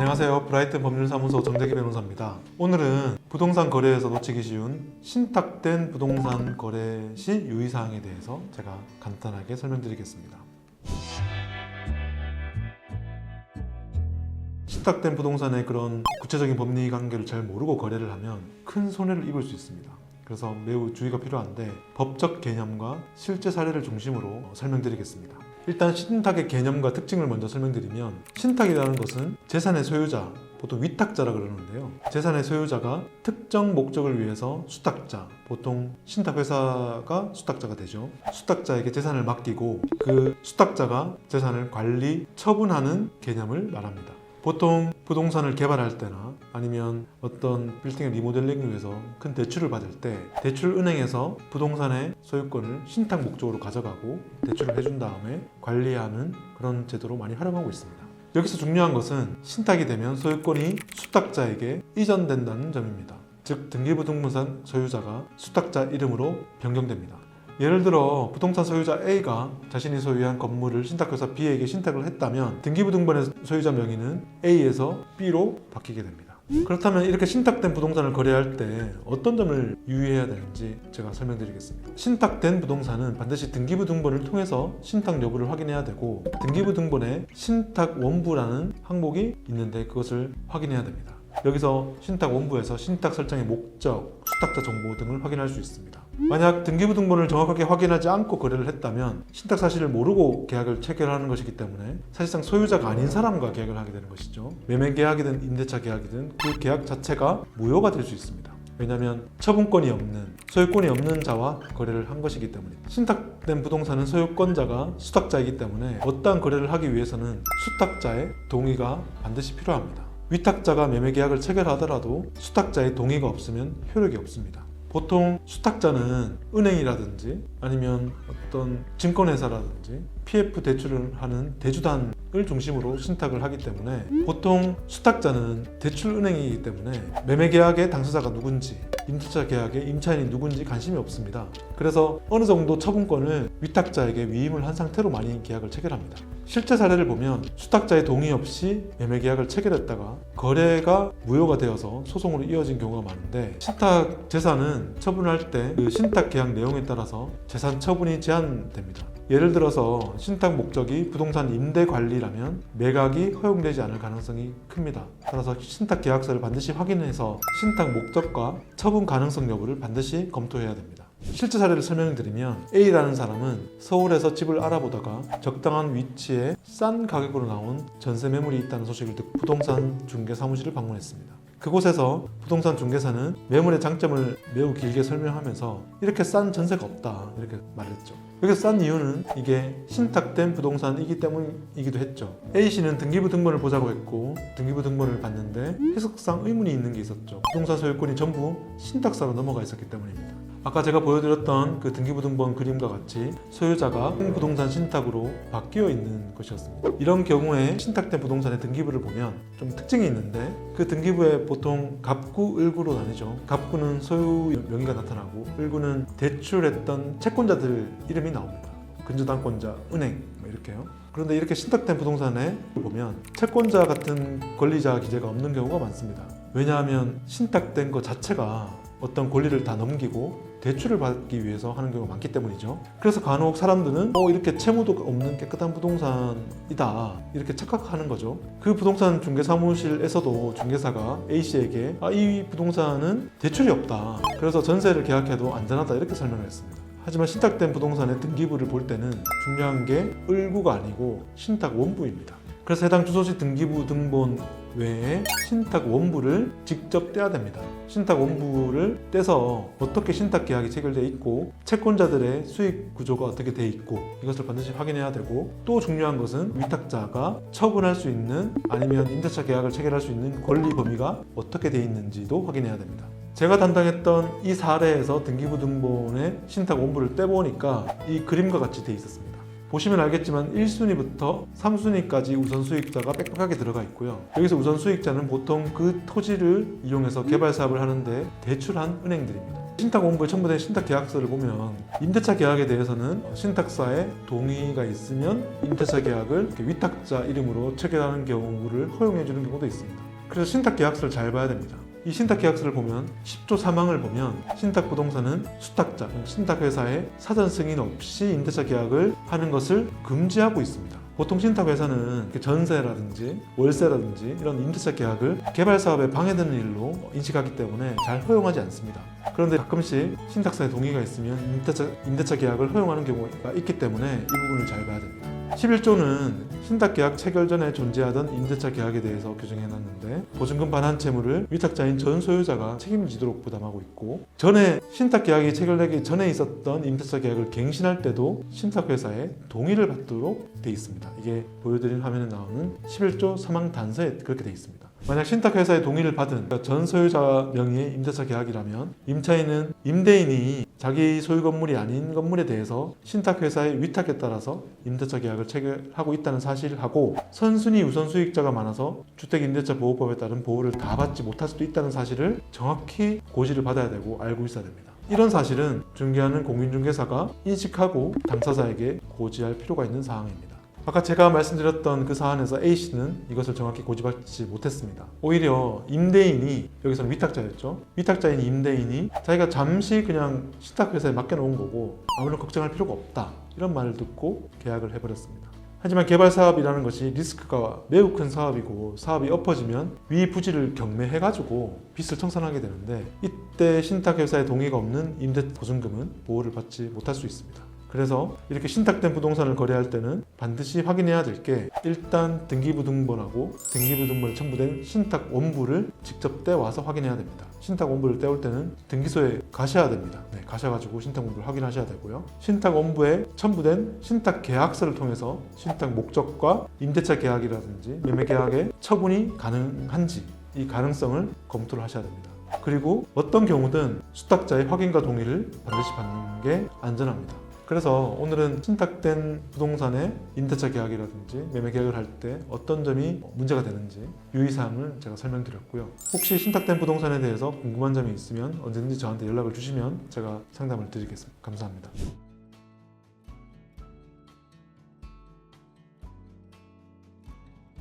안녕하세요. 브라이튼 법률사무소 정재기 변호사입니다. 오늘은 부동산 거래에서 놓치기 쉬운 신탁된 부동산 거래 시 유의사항에 대해서 제가 간단하게 설명드리겠습니다. 신탁된 부동산의 그런 구체적인 법리 관계를 잘 모르고 거래를 하면 큰 손해를 입을 수 있습니다. 그래서 매우 주의가 필요한데 법적 개념과 실제 사례를 중심으로 설명드리겠습니다. 일단 신탁의 개념과 특징을 먼저 설명드리면, 신탁이라는 것은 재산의 소유자, 보통 위탁자라 그러는데요. 재산의 소유자가 특정 목적을 위해서 수탁자, 보통 신탁회사가 수탁자가 되죠. 수탁자에게 재산을 맡기고 그 수탁자가 재산을 관리, 처분하는 개념을 말합니다. 보통 부동산을 개발할 때나 아니면 어떤 빌딩의 리모델링을 위해서 큰 대출을 받을 때 대출은행에서 부동산의 소유권을 신탁 목적으로 가져가고 대출을 해준 다음에 관리하는 그런 제도로 많이 활용하고 있습니다. 여기서 중요한 것은 신탁이 되면 소유권이 수탁자에게 이전된다는 점입니다. 즉 등기부등본상 소유자가 수탁자 이름으로 변경됩니다. 예를 들어 부동산 소유자 A가 자신이 소유한 건물을 신탁회사 B에게 신탁을 했다면 등기부등본의 소유자 명의는 A에서 B로 바뀌게 됩니다. 그렇다면 이렇게 신탁된 부동산을 거래할 때 어떤 점을 유의해야 되는지 제가 설명드리겠습니다. 신탁된 부동산은 반드시 등기부등본을 통해서 신탁 여부를 확인해야 되고, 등기부등본에 신탁원부라는 항목이 있는데 그것을 확인해야 됩니다. 여기서 신탁원부에서 신탁 설정의 목적, 수탁자 정보 등을 확인할 수 있습니다. 만약 등기부등본을 정확하게 확인하지 않고 거래를 했다면 신탁 사실을 모르고 계약을 체결하는 것이기 때문에 사실상 소유자가 아닌 사람과 계약을 하게 되는 것이죠. 매매계약이든 임대차 계약이든 그 계약 자체가 무효가 될 수 있습니다. 왜냐하면 처분권이 없는, 소유권이 없는 자와 거래를 한 것이기 때문입니다. 신탁된 부동산은 소유권자가 수탁자이기 때문에 어떠한 거래를 하기 위해서는 수탁자의 동의가 반드시 필요합니다. 위탁자가 매매계약을 체결하더라도 수탁자의 동의가 없으면 효력이 없습니다. 보통 수탁자는 은행이라든지 아니면 어떤 증권회사라든지 PF 대출을 하는 대주단을 중심으로 신탁을 하기 때문에 보통 수탁자는 대출은행이기 때문에 매매계약의 당사자가 누군지, 임대차 계약의 임차인이 누군지 관심이 없습니다. 그래서 어느 정도 처분권을 위탁자에게 위임을 한 상태로 많이 계약을 체결합니다. 실제 사례를 보면 수탁자의 동의 없이 매매계약을 체결했다가 거래가 무효가 되어서 소송으로 이어진 경우가 많은데, 신탁 재산은 처분할 때 그 신탁 계약 내용에 따라서 재산 처분이 제한됩니다. 예를 들어서 신탁 목적이 부동산 임대 관리라면 매각이 허용되지 않을 가능성이 큽니다. 따라서 신탁 계약서를 반드시 확인해서 신탁 목적과 처분 가능성 여부를 반드시 검토해야 됩니다. 실제 사례를 설명드리면, A라는 사람은 서울에서 집을 알아보다가 적당한 위치에 싼 가격으로 나온 전세 매물이 있다는 소식을 듣고 부동산 중개 사무실을 방문했습니다. 그곳에서 부동산 중개사는 매물의 장점을 매우 길게 설명하면서 이렇게 싼 전세가 없다 이렇게 말했죠. 여기서 싼 이유는 이게 신탁된 부동산이기 때문이기도 했죠. A씨는 등기부등본을 보자고 했고 등기부등본을 봤는데 해석상 의문이 있는 게 있었죠. 부동산 소유권이 전부 신탁사로 넘어가 있었기 때문입니다. 아까 제가 보여드렸던 그 등기부등본 그림과 같이 소유자가 부동산 신탁으로 바뀌어 있는 것이었습니다. 이런 경우에 신탁된 부동산의 등기부를 보면 좀 특징이 있는데, 그 등기부에 보통 갑구, 을구로 나뉘죠. 갑구는 소유 명의가 나타나고 을구는 대출했던 채권자들 이름이 나옵니다. 근저당권자, 은행 이렇게요. 그런데 이렇게 신탁된 부동산에 보면 채권자 같은 권리자 기재가 없는 경우가 많습니다. 왜냐하면 신탁된 것 자체가 어떤 권리를 다 넘기고 대출을 받기 위해서 하는 경우가 많기 때문이죠. 그래서 간혹 사람들은 이렇게 채무도 없는 깨끗한 부동산이다 이렇게 착각하는 거죠. 그 부동산 중개사무실에서도 중개사가 A씨에게 이 부동산은 대출이 없다, 그래서 전세를 계약해도 안전하다 이렇게 설명을 했습니다. 하지만 신탁된 부동산의 등기부를 볼 때는 중요한 게 을구가 아니고 신탁 원부입니다. 그래서 해당 주소지 등기부 등본 외에 신탁 원부를 직접 떼야 됩니다. 신탁 원부를 떼서 어떻게 신탁 계약이 체결되어 있고 채권자들의 수익 구조가 어떻게 되어 있고 이것을 반드시 확인해야 되고, 또 중요한 것은 위탁자가 처분할 수 있는 아니면 임대차 계약을 체결할 수 있는 권리 범위가 어떻게 되어 있는지도 확인해야 됩니다. 제가 담당했던 이 사례에서 등기부등본의 신탁 원부를 떼보니까 이 그림과 같이 되어 있었습니다. 보시면 알겠지만 1순위부터 3순위까지 우선 수익자가 빽빽하게 들어가 있고요. 여기서 우선 수익자는 보통 그 토지를 이용해서 개발 사업을 하는데 대출한 은행들입니다. 신탁 원부에 첨부된 신탁 계약서를 보면 임대차 계약에 대해서는 신탁사의 동의가 있으면 임대차 계약을 위탁자 이름으로 체결하는 경우를 허용해 주는 경우도 있습니다. 그래서 신탁 계약서를 잘 봐야 됩니다. 이 신탁 계약서를 보면 10조 3항을 보면 신탁 부동산은 수탁자, 신탁회사의 사전 승인 없이 임대차 계약을 하는 것을 금지하고 있습니다. 보통 신탁회사는 전세라든지 월세라든지 이런 임대차 계약을 개발 사업에 방해되는 일로 인식하기 때문에 잘 허용하지 않습니다. 그런데 가끔씩 신탁사의 동의가 있으면 임대차 계약을 허용하는 경우가 있기 때문에 이 부분을 잘 봐야 됩니다. 11조는 신탁계약 체결 전에 존재하던 임대차 계약에 대해서 규정해놨는데 보증금 반환 채무를 위탁자인 전 소유자가 책임을 지도록 부담하고 있고 전에 신탁계약이 체결되기 전에 있었던 임대차 계약을 갱신할 때도 신탁회사의 동의를 받도록 돼 있습니다. 이게 보여드린 화면에 나오는 11조 3항 단서에 그렇게 돼 있습니다. 만약 신탁회사의 동의를 받은 전 소유자 명의의 임대차 계약이라면 임차인은 임대인이 자기 소유 건물이 아닌 건물에 대해서 신탁회사의 위탁에 따라서 임대차 계약을 체결하고 있다는 사실을 하고 선순위 우선 수익자가 많아서 주택임대차보호법에 따른 보호를 다 받지 못할 수도 있다는 사실을 정확히 고지를 받아야 되고 알고 있어야 됩니다. 이런 사실은 중개하는 공인중개사가 인식하고 당사자에게 고지할 필요가 있는 사항입니다. 아까 제가 말씀드렸던 그 사안에서 A씨는 이것을 정확히 고지받지 못했습니다. 오히려 임대인이, 여기서는 위탁자였죠. 위탁자인 임대인이 자기가 잠시 그냥 신탁회사에 맡겨놓은 거고 아무런 걱정할 필요가 없다, 이런 말을 듣고 계약을 해버렸습니다. 하지만 개발사업이라는 것이 리스크가 매우 큰 사업이고 사업이 엎어지면 위부지를 경매해가지고 빚을 청산하게 되는데 이때 신탁회사의 동의가 없는 임대 보증금은 보호를 받지 못할 수 있습니다. 그래서 이렇게 신탁된 부동산을 거래할 때는 반드시 확인해야 될 게 일단 등기부등본하고 등기부등본에 첨부된 신탁 원부를 직접 떼와서 확인해야 됩니다. 신탁 원부를 떼올 때는 등기소에 가셔야 됩니다. 가셔가지고 신탁 원부를 확인하셔야 되고요. 신탁 원부에 첨부된 신탁 계약서를 통해서 신탁 목적과 임대차 계약이라든지 매매 계약의 처분이 가능한지 이 가능성을 검토를 하셔야 됩니다. 그리고 어떤 경우든 수탁자의 확인과 동의를 반드시 받는 게 안전합니다. 그래서 오늘은 신탁된 부동산의 임대차 계약이라든지 매매 계약을 할 때 어떤 점이 문제가 되는지 유의사항을 제가 설명드렸고요. 혹시 신탁된 부동산에 대해서 궁금한 점이 있으면 언제든지 저한테 연락을 주시면 제가 상담을 드리겠습니다. 감사합니다.